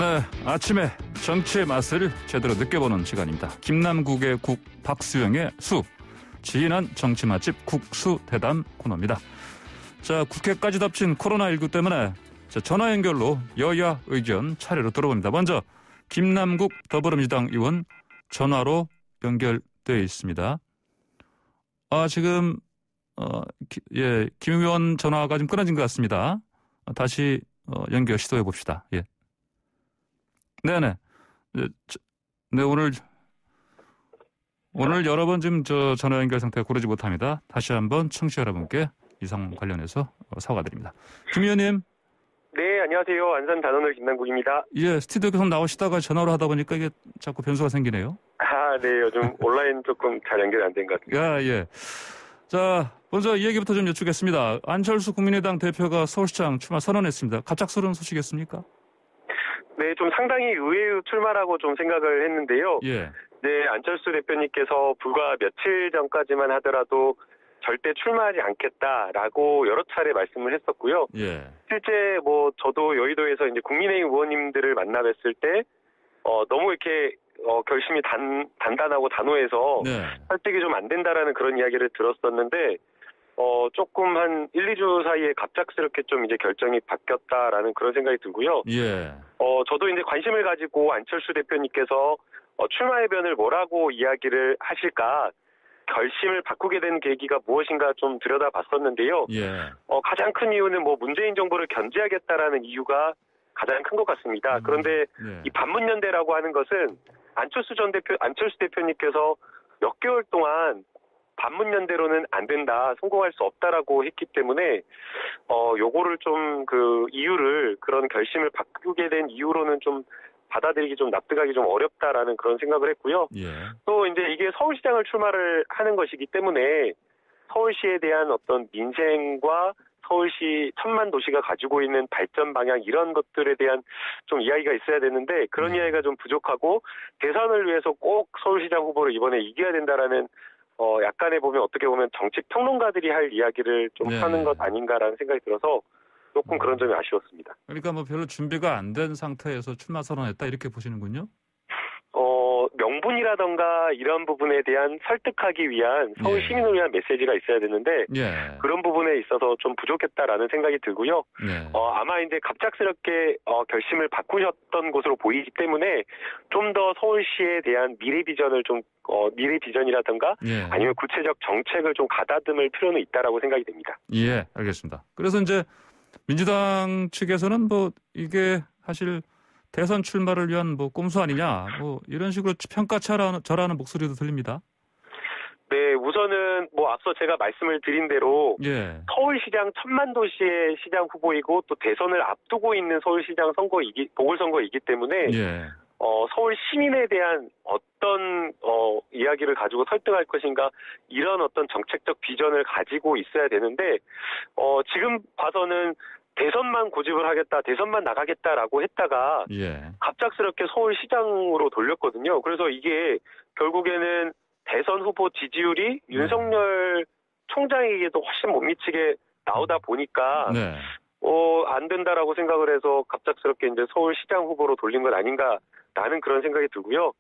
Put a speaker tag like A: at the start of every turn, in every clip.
A: 네, 아침에 정치의 맛을 제대로 느껴보는 시간입니다. 김남국의 국, 박수영의 수, 지인한 정치 맛집 국수대담 코너입니다. 자, 국회까지 덮친 코로나19 때문에 전화 연결로 여야 의견 차례로 들어봅니다. 먼저 김남국 더불어민주당 의원 전화로 연결되어 있습니다. 지금 김 의원 전화가 좀 끊어진 것 같습니다. 다시 연결 시도해 봅시다. 예. 네네. 네, 오늘 여러 번 지금 전화 연결 상태가 고르지 못합니다. 다시 한번 청취자 여러분께 이 상황 관련해서 사과드립니다. 김 의원님.
B: 네, 안녕하세요. 안산 단원을 김남국입니다.
A: 예, 스튜디오 계속 나오시다가 전화로 하다 보니까 이게 자꾸 변수가 생기네요.
B: 네, 요즘 온라인 조금 잘 연결이 안 된 것 같아요.
A: 예. 자, 먼저 이 얘기부터 좀 여쭙겠습니다. 안철수 국민의당 대표가 서울시장 출마 선언했습니다. 갑작스러운 소식이었습니까?
B: 네, 좀 상당히 의외의 출마라고 좀 생각을 했는데요.
A: 예.
B: 네, 안철수 대표님께서 불과 며칠 전까지만 하더라도 절대 출마하지 않겠다라고 여러 차례 말씀을 했었고요.
A: 예.
B: 실제 저도 여의도에서 이제 국민의힘 의원님들을 만나 뵀을 때 너무 이렇게 결심이 단단하고 단호해서
A: 네.
B: 설득이 좀 안 된다라는 그런 이야기를 들었었는데 조금 한 1, 2주 사이에 갑작스럽게 좀 이제 결정이 바뀌었다라는 그런 생각이 들고요.
A: 예.
B: 저도 이제 관심을 가지고 안철수 대표님께서 출마 해변을 뭐라고 이야기를 하실까 결심을 바꾸게 된 계기가 무엇인가 좀 들여다봤었는데요.
A: 예.
B: 가장 큰 이유는 문재인 정부를 견제하겠다라는 이유가 가장 큰 것 같습니다. 그런데
A: 예.
B: 이 반문연대라고 하는 것은 안철수 대표님께서 몇 개월 동안 반문연대로는 안 된다, 성공할 수 없다라고 했기 때문에 요거를 좀 이유를 그런 결심을 바꾸게 된 이유로는 좀 받아들이기 좀 납득하기 좀 어렵다라는 그런 생각을 했고요.
A: 예.
B: 또 이제 이게 서울시장을 출마를 하는 것이기 때문에 서울시에 대한 어떤 민생과 서울시 천만 도시가 가지고 있는 발전 방향 이런 것들에 대한 좀 이야기가 있어야 되는데 그런 이야기가 좀 부족하고 대선을 위해서 꼭 서울시장 후보를 이번에 이겨야 된다라는 약간의 어떻게 보면 정치 평론가들이 할 이야기를 좀 하는 것 아닌가라는 생각이 들어서 조금 그런 점이 아쉬웠습니다.
A: 그러니까 별로 준비가 안 된 상태에서 출마 선언했다 이렇게 보시는군요.
B: 명분이라던가 이런 부분에 대한 설득하기 위한 서울 시민을 위한 메시지가 있어야 되는데 그런 부분에 있어서 좀 부족했다라는 생각이 들고요. 아마 이제 갑작스럽게 결심을 바꾸셨던 것으로 보이기 때문에 좀 더 서울시에 대한 미래 비전을 미래 비전이라든가 아니면 구체적 정책을 좀 가다듬을 필요는 있다라고 생각이 됩니다. 예,
A: 알겠습니다. 그래서 이제 민주당 측에서는 이게 사실 대선 출마를 위한 꼼수 아니냐 이런 식으로 평가절하는 목소리도 들립니다. 네,
B: 우선은 앞서 제가 말씀을 드린 대로 서울시장 천만 도시의 시장 후보이고 또 대선을 앞두고 있는 서울시장 보궐선거이기 때문에 서울 시민에 대한 어떤 이야기를 가지고 설득할 것인가 이런 어떤 정책적 비전을 가지고 있어야 되는데 지금 봐서는 대선만 고집을 하겠다, 대선만 나가겠다라고 했다가 갑작스럽게 서울시장으로 돌렸거든요. 그래서 이게 결국에는 대선 후보 지지율이 윤석열 총장에게도 훨씬 못 미치게 나오다 보니까 안 된다라고 생각을 해서 갑작스럽게 이제 서울시장 후보로 돌린 건 아닌가라는 그런 생각이 들고요.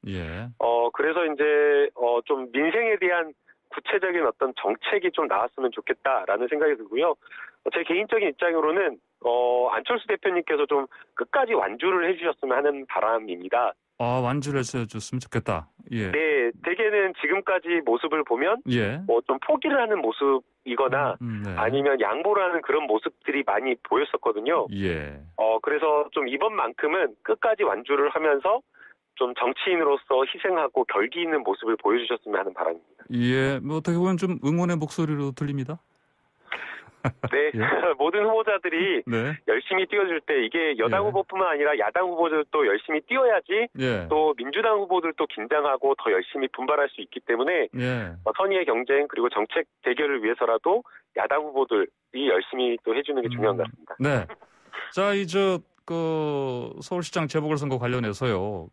B: 그래서 이제 좀 민생에 대한 구체적인 어떤 정책이 좀 나왔으면 좋겠다라는 생각이 들고요. 제 개인적인 입장으로는 안철수 대표님께서 좀 끝까지 완주를 해주셨으면 하는 바람입니다.
A: 완주를 해줬으면 좋겠다.
B: 네, 대개는 지금까지 모습을 보면 좀 포기를 하는 모습이거나 아니면 양보를 하는 그런 모습들이 많이 보였었거든요. 그래서 좀 이번만큼은 끝까지 완주를 하면서 좀 정치인으로서 희생하고 결기 있는 모습을 보여주셨으면 하는 바람입니다.
A: 어떻게 보면 좀 응원의 목소리로 들립니다.
B: 네, 모든 후보자들이 열심히 뛰어줄 때 이게 여당 후보뿐만 아니라 야당 후보들도 열심히 뛰어야지 또 민주당 후보들도 긴장하고 더 열심히 분발할 수 있기 때문에 선의의 경쟁 그리고 정책 대결을 위해서라도 야당 후보들이 열심히 또 해주는 게 중요한 것 같습니다.
A: 네. 자, 서울시장 재보궐선거 관련해서요.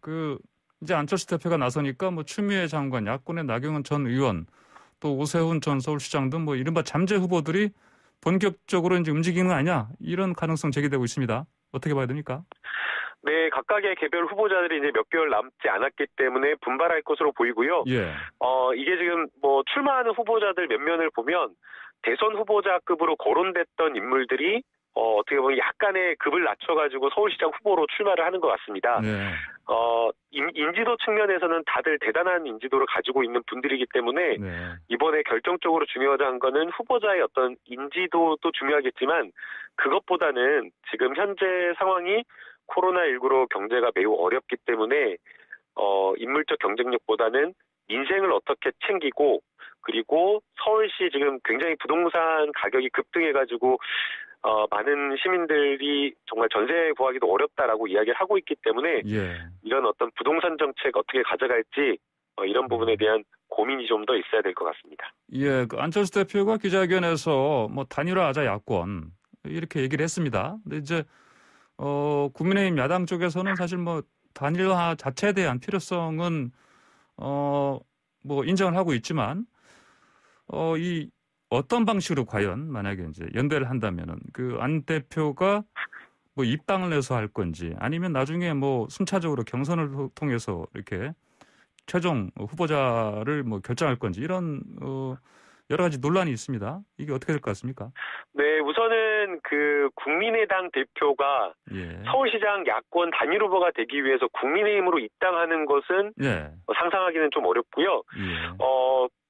A: 이제 안철수 대표가 나서니까 추미애 장관, 야권의 나경원 전 의원, 또 오세훈 전 서울시장 등 이른바 잠재 후보들이 본격적으로 이제 움직이는 거 아니냐 이런 가능성 제기되고 있습니다. 어떻게 봐야 됩니까?
B: 네, 각각의 개별 후보자들이 이제 몇 개월 남지 않았기 때문에 분발할 것으로 보이고요.
A: 예.
B: 이게 지금 뭐 출마하는 후보자들 몇 면을 보면 대선 후보자급으로 거론됐던 인물들이 어떻게 보면 약간의 급을 낮춰가지고 서울시장 후보로 출마를 하는 것 같습니다.
A: 네.
B: 인지도 측면에서는 다들 대단한 인지도를 가지고 있는 분들이기 때문에
A: 네.
B: 이번에 결정적으로 중요한 거는 후보자의 어떤 인지도도 중요하겠지만 그것보다는 지금 현재 상황이 코로나19로 경제가 매우 어렵기 때문에 인물적 경쟁력보다는 민생을 어떻게 챙기고 그리고 서울시 지금 굉장히 부동산 가격이 급등해가지고 많은 시민들이 정말 전세 구하기도 어렵다라고 이야기를 하고 있기 때문에
A: 예.
B: 이런 어떤 부동산 정책 어떻게 가져갈지 이런 부분에 대한 고민이 좀 더 있어야 될 것 같습니다.
A: 예, 그 안철수 대표가 기자회견에서 뭐 단일화하자 야권 이렇게 얘기를 했습니다. 근데 이제 국민의힘 야당 쪽에서는 사실 뭐 단일화 자체에 대한 필요성은 뭐 인정을 하고 있지만 이 어떤 방식으로 과연 만약에 이제 연대를 한다면은 그 안 대표가 뭐 입당을 해서 할 건지 아니면 나중에 뭐 순차적으로 경선을 통해서 이렇게 최종 후보자를 뭐 결정할 건지 이런 여러 가지 논란이 있습니다. 이게 어떻게 될 것 같습니까?
B: 네, 우선은 그 국민의당 대표가
A: 예.
B: 서울시장 야권 단일 후보가 되기 위해서 국민의힘으로 입당하는 것은
A: 예.
B: 상상하기는 좀 어렵고요.
A: 예.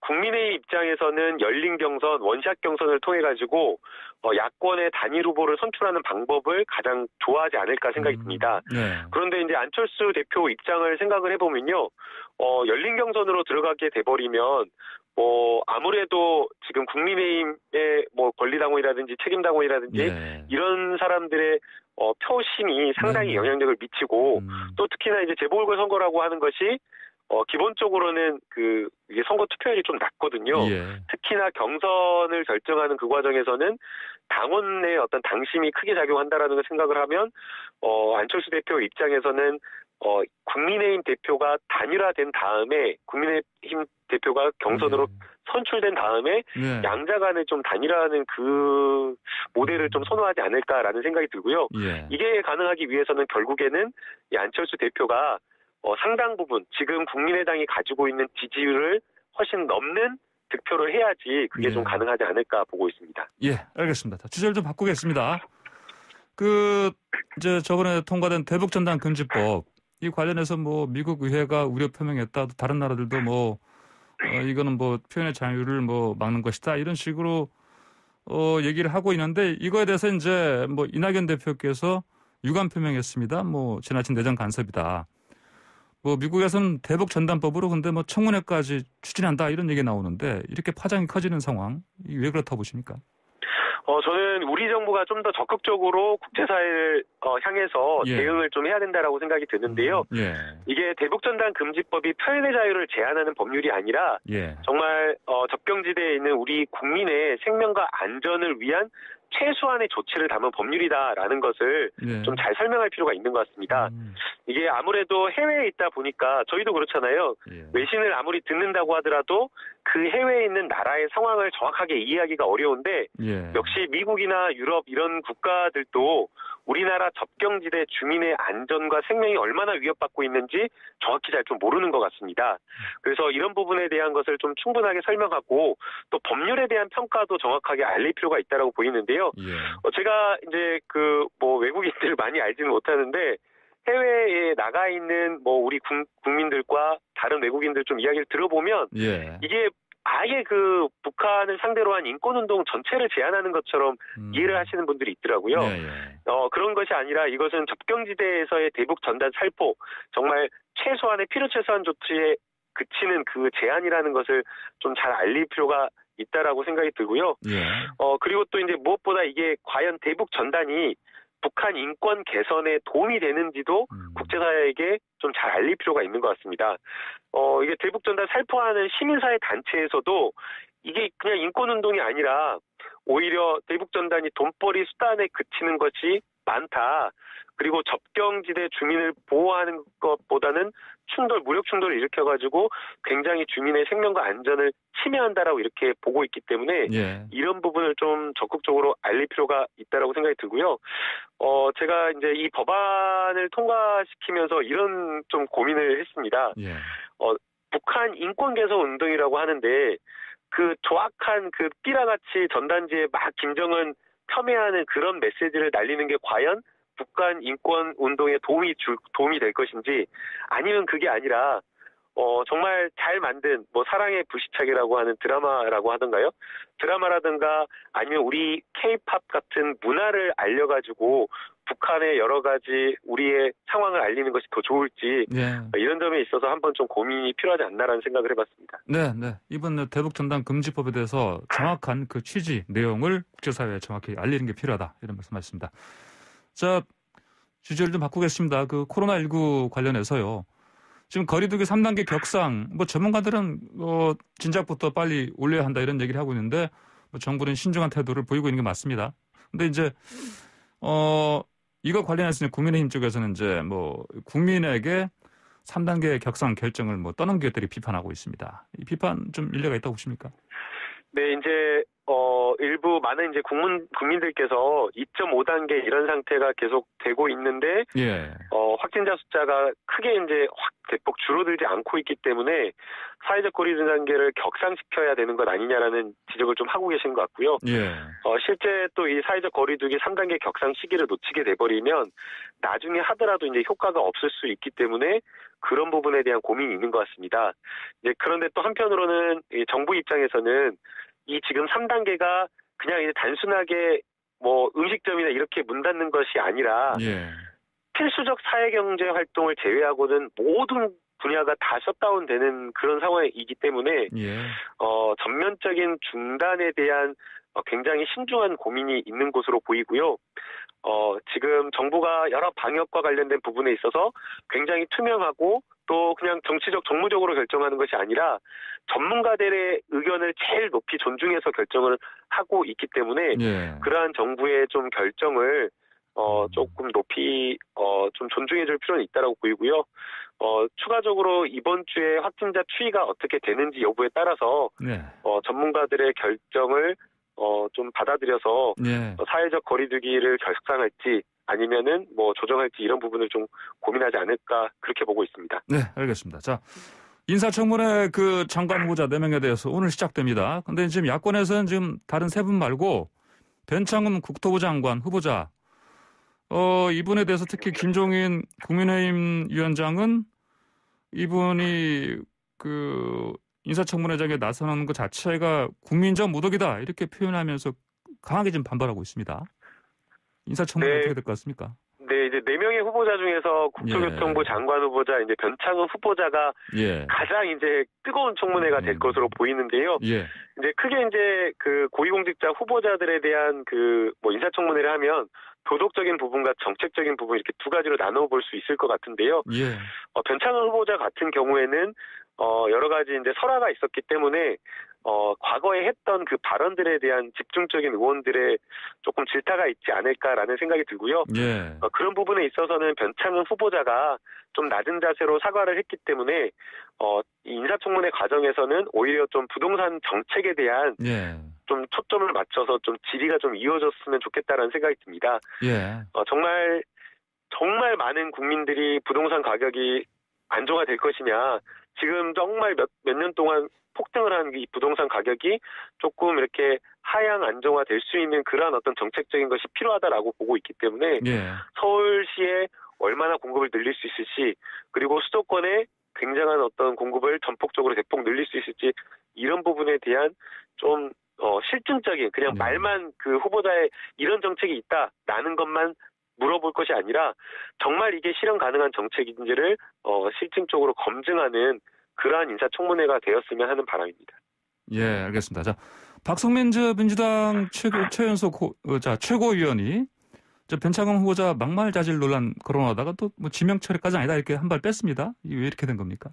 B: 국민의힘 입장에서는 열린 경선, 원샷 경선을 통해 가지고 야권의 단일 후보를 선출하는 방법을 가장 좋아하지 않을까 생각이 듭니다.
A: 네.
B: 그런데 이제 안철수 대표 입장을 생각을 해보면요, 열린 경선으로 들어가게 돼버리면 아무래도 지금 국민의힘의 뭐 권리당원이라든지 책임당원이라든지
A: 예.
B: 이런 사람들의 표심이 상당히 영향력을 미치고 또 특히나 이제 재보궐선거라고 하는 것이 기본적으로는 이게 선거 투표율이 좀 낮거든요.
A: 예.
B: 특히나 경선을 결정하는 그 과정에서는 당원의 어떤 당심이 크게 작용한다라는 걸 생각을 하면 안철수 대표 입장에서는 국민의힘 대표가 단일화된 다음에 국민의힘 대표가 경선으로 선출된 다음에 양자 간에 좀 단일화하는 그 모델을 좀 선호하지 않을까라는 생각이 들고요. 이게 가능하기 위해서는 결국에는 이 안철수 대표가 상당 부분 지금 국민의당이 가지고 있는 지지율을 훨씬 넘는 득표를 해야지 그게 좀 가능하지 않을까 보고 있습니다.
A: 예, 알겠습니다. 주제를 좀 바꾸겠습니다. 이제 저번에 통과된 대북전단 금지법 이 관련해서 뭐 미국 의회가 우려 표명했다. 또 다른 나라들도 이거는 뭐 표현의 자유를 뭐 막는 것이다. 이런 식으로 얘기를 하고 있는데 이거에 대해서 이제 뭐 이낙연 대표께서 유감 표명했습니다. 뭐 지나친 내정 간섭이다. 뭐 미국에서는 대북 전단법으로 근데 뭐 청문회까지 추진한다 이런 얘기 나오는데 이렇게 파장이 커지는 상황 이게 왜 그렇다고 보십니까?
B: 저는 우리 정부가 좀 더 적극적으로 국제사회를 향해서 대응을 좀 해야 된다라고 생각이 드는데요. 이게 대북전단 금지법이 표현의 자유를 제한하는 법률이 아니라 정말 접경지대에 있는 우리 국민의 생명과 안전을 위한 최소한의 조치를 담은 법률이다라는 것을 좀 잘 설명할 필요가 있는 것 같습니다. 이게 아무래도 해외에 있다 보니까 저희도 그렇잖아요. 외신을 아무리 듣는다고 하더라도 그 해외에 있는 나라의 상황을 정확하게 이해하기가 어려운데 역시 미국이나 유럽 이런 국가들도 우리나라 접경지대 주민의 안전과 생명이 얼마나 위협받고 있는지 정확히 잘 좀 모르는 것 같습니다. 그래서 이런 부분에 대한 것을 좀 충분하게 설명하고 또 법률에 대한 평가도 정확하게 알릴 필요가 있다고 보이는데요. 제가 이제 외국인들 많이 알지는 못하는데 해외에 나가 있는 우리 국민들과 다른 외국인들 좀 이야기를 들어보면 이게 아예 북한을 상대로 한 인권운동 전체를 제한하는 것처럼 이해를 하시는 분들이 있더라고요. 그런 것이 아니라 이것은 접경지대에서의 대북 전단 살포, 정말 최소한의 필요 최소한 조치에 그치는 그 제한이라는 것을 좀 잘 알릴 필요가 있다라고 생각이 들고요. 그리고 또 이제 무엇보다 이게 과연 대북 전단이 북한 인권 개선에 도움이 되는지도 국제사회에게 좀 잘 알릴 필요가 있는 것 같습니다. 이게 대북전단 살포하는 시민사회 단체에서도 이게 그냥 인권운동이 아니라 오히려 대북전단이 돈벌이 수단에 그치는 것이 많다. 그리고 접경지대 주민을 보호하는 것보다는 무력 충돌을 일으켜가지고 굉장히 주민의 생명과 안전을 침해한다라고 이렇게 보고 있기 때문에
A: 예.
B: 이런 부분을 좀 적극적으로 알릴 필요가 있다라고 생각이 들고요. 제가 이제 이 법안을 통과시키면서 이런 좀 고민을 했습니다.
A: 예.
B: 북한 인권 개선 운동이라고 하는데 그 조악한 그 삐라같이 전단지에 막 김정은 폄훼하는 그런 메시지를 날리는 게 과연 북한 인권 운동에 도움이 될 것인지 아니면 그게 아니라 정말 잘 만든 뭐 사랑의 불시착이라고 하는 드라마라고 하던가요? 드라마라든가 아니면 우리 K-팝 같은 문화를 알려가지고 북한의 여러 가지 우리의 상황을 알리는 것이 더 좋을지 이런 점에 있어서 한번 좀 고민이 필요하지 않나라는 생각을 해봤습니다.
A: 네. 이번 대북 전단 금지법에 대해서 정확한 그 취지, 내용을 국제사회에 정확히 알리는 게 필요하다 이런 말씀하셨습니다. 자, 주제를 좀 바꾸겠습니다. 그 코로나19 관련해서요. 지금 거리두기 3단계 격상, 뭐 전문가들은 진작부터 빨리 올려야 한다 이런 얘기를 하고 있는데 뭐 정부는 신중한 태도를 보이고 있는 게 맞습니다. 근데 이제 이거 관련해서 국민의힘 쪽에서는 이제 뭐 국민에게 3단계 격상 결정을 뭐 떠넘기겠다고 비판하고 있습니다. 이 비판 좀 일리가 있다고 보십니까?
B: 네, 이제 일부 많은 이제 국민들께서 2.5단계 이런 상태가 계속 되고 있는데 확진자 숫자가 크게 이제 확 대폭 줄어들지 않고 있기 때문에 사회적 거리두기 단계를 격상시켜야 되는 것 아니냐라는 지적을 좀 하고 계신 것 같고요. 실제 또 이 사회적 거리두기 3단계 격상 시기를 놓치게 돼버리면 나중에 하더라도 이제 효과가 없을 수 있기 때문에 그런 부분에 대한 고민이 있는 것 같습니다. 이제 그런데 또 한편으로는 이 정부 입장에서는 이 지금 3단계가 그냥 이제 단순하게 뭐 음식점이나 이렇게 문 닫는 것이 아니라 필수적 사회경제 활동을 제외하고는 모든 분야가 다 셧다운되는 그런 상황이기 때문에 전면적인 중단에 대한 굉장히 신중한 고민이 있는 것으로 보이고요. 지금 정부가 여러 방역과 관련된 부분에 있어서 굉장히 투명하고 또 그냥 정무적으로 결정하는 것이 아니라 전문가들의 의견을 제일 높이 존중해서 결정을 하고 있기 때문에 그러한 정부의 좀 결정을 조금 높이 좀 존중해 줄 필요는 있다라고 보이고요. 추가적으로 이번 주에 확진자 추이가 어떻게 되는지 여부에 따라서 전문가들의 결정을 좀 받아들여서 사회적 거리두기를 격상할지 아니면은 뭐 조정할지 이런 부분을 좀 고민하지 않을까 그렇게 보고 있습니다.
A: 네, 알겠습니다. 자, 인사청문회 그 장관 후보자 4명에 대해서 오늘 시작됩니다. 근데 지금 야권에서는 지금 다른 3분 말고 변창흠 국토부 장관 후보자 이분에 대해서 특히 김종인 국민의힘 위원장은 이분이 그 인사청문회장에 나서는 것 자체가 국민적 모독이다 이렇게 표현하면서 강하게 지금 반발하고 있습니다. 인사청문회 어떻게 될 것 같습니까?
B: 네, 이제 4명의 후보자 중에서 국토교통부 장관 후보자 이제 변창흠 후보자가 가장 이제 뜨거운 청문회가 될 것으로 보이는데요. 이제 크게 이제 그 고위공직자 후보자들에 대한 그 뭐 인사청문회를 하면 도덕적인 부분과 정책적인 부분 이렇게 두 가지로 나눠볼 수 있을 것 같은데요. 변창흠 후보자 같은 경우에는 여러 가지 이제 설화가 있었기 때문에 과거에 했던 그 발언들에 대한 집중적인 의원들의 조금 질타가 있지 않을까라는 생각이 들고요. 그런 부분에 있어서는 변창흠 후보자가 좀 낮은 자세로 사과를 했기 때문에 이 인사청문회 과정에서는 오히려 좀 부동산 정책에 대한 좀 초점을 맞춰서 좀 질의가 좀 이어졌으면 좋겠다라는 생각이 듭니다. 정말 많은 국민들이 부동산 가격이 안정화될 것이냐, 지금 정말 몇 년 동안 폭등을 한 이 부동산 가격이 조금 이렇게 하향 안정화될 수 있는 그러한 어떤 정책적인 것이 필요하다라고 보고 있기 때문에 서울시에 얼마나 공급을 늘릴 수 있을지, 그리고 수도권에 굉장한 어떤 공급을 전폭적으로 대폭 늘릴 수 있을지, 이런 부분에 대한 좀 실증적인 그냥 말만 그 후보자의 이런 정책이 있다라는 것만 물어볼 것이 아니라 정말 이게 실현 가능한 정책인지를 실증적으로 검증하는 그러한 인사청문회가 되었으면 하는 바람입니다.
A: 알겠습니다. 자, 박성민 민주당 최연소 최고위원이 변창흠 후보자 막말 자질 논란 거론하다가 또 뭐 지명 처리까지 아니다 이렇게 한 발 뺐습니다. 왜 이렇게 된 겁니까?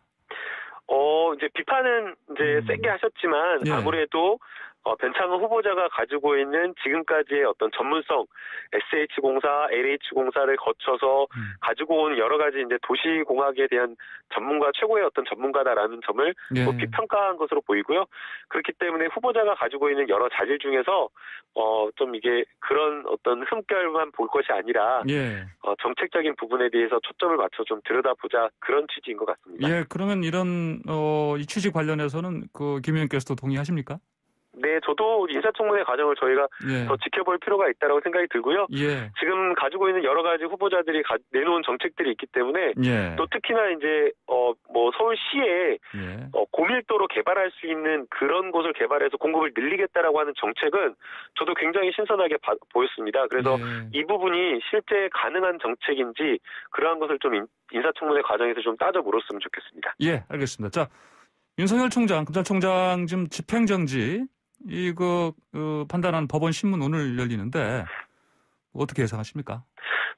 B: 이제 비판은 이제 세게 하셨지만 아무래도 변창흠 후보자가 가지고 있는 지금까지의 어떤 전문성, SH공사, LH공사를 거쳐서 가지고 온 여러 가지 이제 도시공학에 대한 전문가, 최고의 어떤 전문가다라는 점을 높이 평가한 것으로 보이고요. 그렇기 때문에 후보자가 가지고 있는 여러 자질 중에서 좀 이게 그런 어떤 흠결만 볼 것이 아니라 정책적인 부분에 대해서 초점을 맞춰 좀 들여다보자, 그런 취지인 것 같습니다.
A: 예, 그러면 이런 이 취지 관련해서는 김 의원께서도 동의하십니까?
B: 네, 저도 인사청문회 과정을 저희가 더 지켜볼 필요가 있다고 생각이 들고요. 지금 가지고 있는 여러 가지 후보자들이 내놓은 정책들이 있기 때문에 또 특히나 이제 서울시에 고밀도로 개발할 수 있는 그런 곳을 개발해서 공급을 늘리겠다라고 하는 정책은 저도 굉장히 신선하게 보였습니다. 그래서 이 부분이 실제 가능한 정책인지 그러한 것을 좀 인사청문회 과정에서 좀 따져 물었으면 좋겠습니다.
A: 예, 알겠습니다. 자, 윤석열 검찰총장 지금 집행정지 이거 판단한 법원 신문 오늘 열리는데 어떻게 예상하십니까?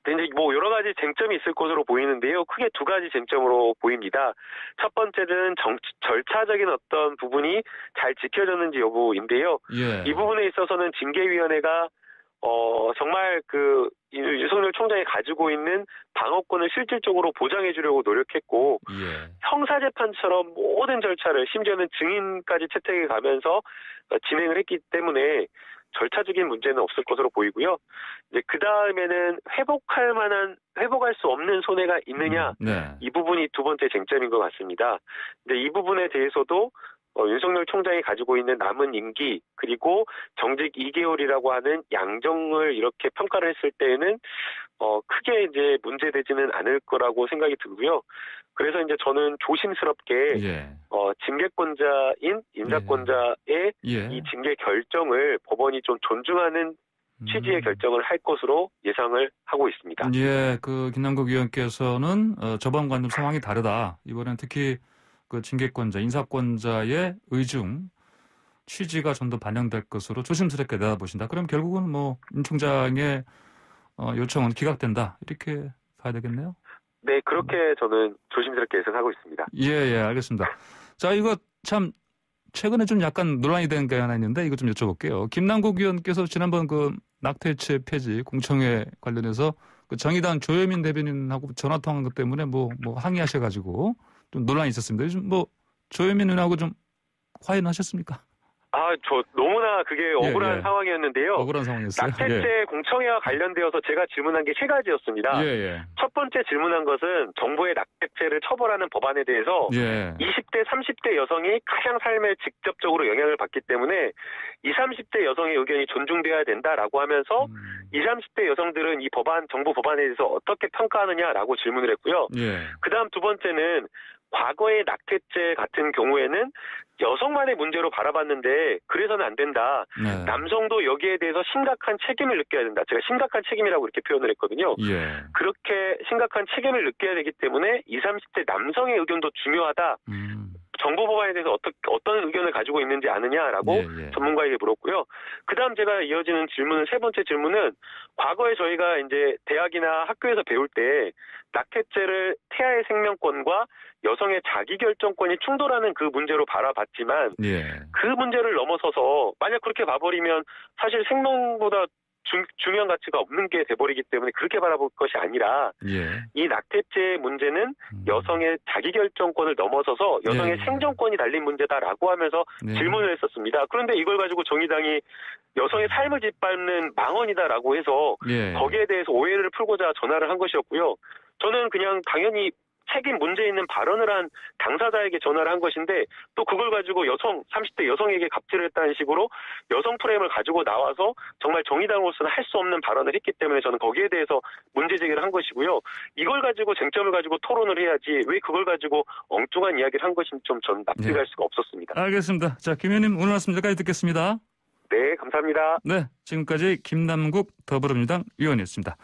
B: 네, 이제 여러 가지 쟁점이 있을 것으로 보이는데요. 크게 두 가지 쟁점으로 보입니다. 첫 번째는 절차적인 어떤 부분이 잘 지켜졌는지 여부인데요. 이 부분에 있어서는 징계위원회가 정말 윤석열 총장이 가지고 있는 방어권을 실질적으로 보장해 주려고 노력했고, 형사재판처럼 모든 절차를, 심지어는 증인까지 채택해 가면서 진행을 했기 때문에 절차적인 문제는 없을 것으로 보이고요. 이제 그 다음에는 회복할 수 없는 손해가 있느냐, 이 부분이 두 번째 쟁점인 것 같습니다. 근데 이 부분에 대해서도 윤석열 총장이 가지고 있는 남은 임기, 그리고 정직 2개월이라고 하는 양정을 이렇게 평가를 했을 때에는 크게 이제 문제되지는 않을 거라고 생각이 들고요. 그래서 이제 저는 조심스럽게 징계권자인 인사권자의 이 징계 결정을 법원이 좀 존중하는 취지의 결정을 할 것으로 예상을 하고 있습니다.
A: 예, 김남국 의원께서는 저번과는 좀 상황이 다르다. 이번엔 특히 징계권자, 인사권자의 의중, 취지가 좀 더 반영될 것으로 조심스럽게 내다보신다. 그럼 결국은 윤 총장의 요청은 기각된다. 이렇게 봐야 되겠네요.
B: 네, 그렇게 저는 조심스럽게 예상하고 있습니다.
A: 예, 알겠습니다. 자, 이거 참 최근에 좀 약간 논란이 된 게 하나 있는데 이거 좀 여쭤볼게요. 김남국 의원께서 지난번 낙태죄 폐지 공청회 관련해서 정의당 조혜민 대변인하고 전화 통화한 것 때문에 항의하셔가지고 좀 논란이 있었습니다. 요즘 조혜민 의원하고 좀 화해는 하셨습니까?
B: 저 너무나 그게 억울한 상황이었는데요.
A: 억울한 상황이었어요.
B: 낙태죄 공청회와 관련되어서 제가 질문한 게 세 가지였습니다. 첫 번째 질문한 것은 정부의 낙태죄를 처벌하는 법안에 대해서 20대, 30대 여성이 가장 삶에 직접적으로 영향을 받기 때문에 20, 30대 여성의 의견이 존중돼야 된다라고 하면서 20, 30대 여성들은 이 정부 법안에 대해서 어떻게 평가하느냐라고 질문을 했고요. 그다음 두 번째는 과거의 낙태죄 같은 경우에는 여성만의 문제로 바라봤는데 그래서는 안 된다. 남성도 여기에 대해서 심각한 책임을 느껴야 된다. 제가 심각한 책임이라고 이렇게 표현을 했거든요. 그렇게 심각한 책임을 느껴야 되기 때문에 20, 30대 남성의 의견도 중요하다. 정부 법안에 대해서 어떤 의견을 가지고 있는지 아느냐라고 전문가에게 물었고요. 그다음 제가 이어지는 세 번째 질문은 과거에 저희가 이제 대학이나 학교에서 배울 때 낙태죄를 태아의 생명권과 여성의 자기결정권이 충돌하는 그 문제로 바라봤지만 그 문제를 넘어서서 만약 그렇게 봐버리면 사실 생명보다 중요한 가치가 없는 게 돼버리기 때문에 그렇게 바라볼 것이 아니라 이 낙태죄 문제는 여성의 자기결정권을 넘어서서 여성의 생존권이 달린 문제다라고 하면서 질문을 했었습니다. 그런데 이걸 가지고 정의당이 여성의 삶을 짓밟는 망언이다라고 해서 거기에 대해서 오해를 풀고자 전화를 한 것이었고요. 저는 그냥 당연히 책임 문제 있는 발언을 한 당사자에게 전화를 한 것인데 또 그걸 가지고 30대 여성에게 갑질을 했다는 식으로 여성 프레임을 가지고 나와서 정말 정의당으로서는 할 수 없는 발언을 했기 때문에 저는 거기에 대해서 문제 제기를 한 것이고요. 이걸 가지고 쟁점을 가지고 토론을 해야지 왜 그걸 가지고 엉뚱한 이야기를 한 것인지 좀 전 납득할 수가 없었습니다.
A: 알겠습니다. 자, 김 의원님 오늘 말씀 여기까지 듣겠습니다.
B: 네, 감사합니다.
A: 네, 지금까지 김남국 더불어민주당 의원이었습니다.